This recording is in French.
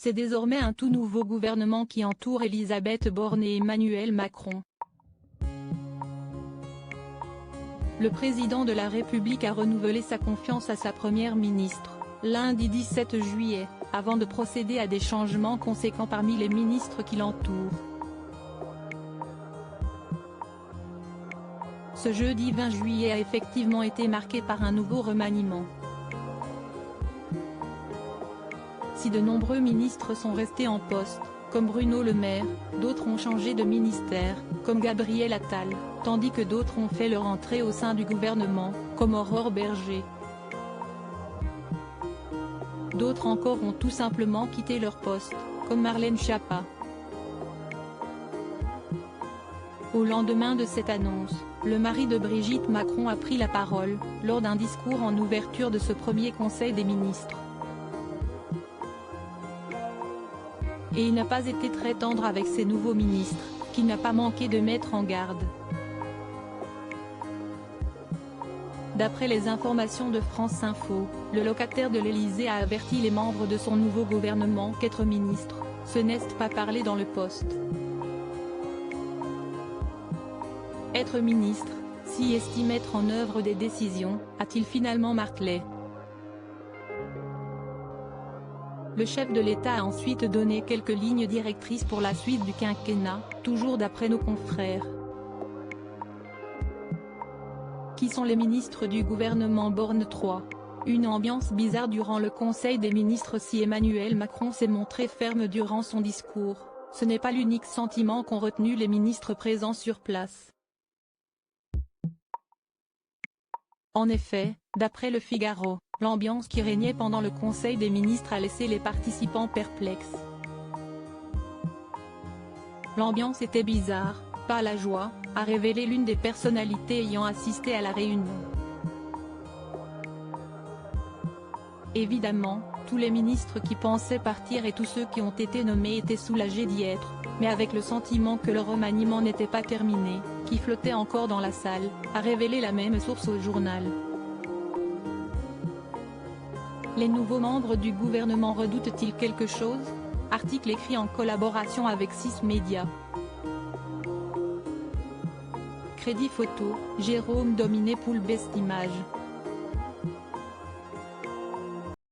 C'est désormais un tout nouveau gouvernement qui entoure Elisabeth Borne et Emmanuel Macron. Le président de la République a renouvelé sa confiance à sa première ministre, lundi 17 juillet, avant de procéder à des changements conséquents parmi les ministres qui l'entourent. Ce jeudi 20 juillet a effectivement été marqué par un nouveau remaniement. Si de nombreux ministres sont restés en poste, comme Bruno Le Maire, d'autres ont changé de ministère, comme Gabriel Attal, tandis que d'autres ont fait leur entrée au sein du gouvernement, comme Aurore Bergé. D'autres encore ont tout simplement quitté leur poste, comme Marlène Schiappa. Au lendemain de cette annonce, le mari de Brigitte Macron a pris la parole, lors d'un discours en ouverture de ce premier Conseil des ministres. Et il n'a pas été très tendre avec ses nouveaux ministres, qu'il n'a pas manqué de mettre en garde. D'après les informations de France Info, le locataire de l'Élysée a averti les membres de son nouveau gouvernement qu'être ministre, ce n'est pas parler dans le poste. Être ministre, s'y estime mettre en œuvre des décisions, a-t-il finalement martelé. Le chef de l'État a ensuite donné quelques lignes directrices pour la suite du quinquennat, toujours d'après nos confrères. Qui sont les ministres du gouvernement Borne 3 ? Une ambiance bizarre durant le Conseil des ministres. Si Emmanuel Macron s'est montré ferme durant son discours, ce n'est pas l'unique sentiment qu'ont retenu les ministres présents sur place. En effet, d'après Le Figaro, l'ambiance qui régnait pendant le Conseil des ministres a laissé les participants perplexes. L'ambiance était bizarre, pas la joie, a révélé l'une des personnalités ayant assisté à la réunion. Évidemment, tous les ministres qui pensaient partir et tous ceux qui ont été nommés étaient soulagés d'y être, mais avec le sentiment que le remaniement n'était pas terminé, qui flottait encore dans la salle, a révélé la même source au journal. Les nouveaux membres du gouvernement redoutent-ils quelque chose ? Article écrit en collaboration avec 6 médias. Crédit photo, Jérôme Dominé pour le best image.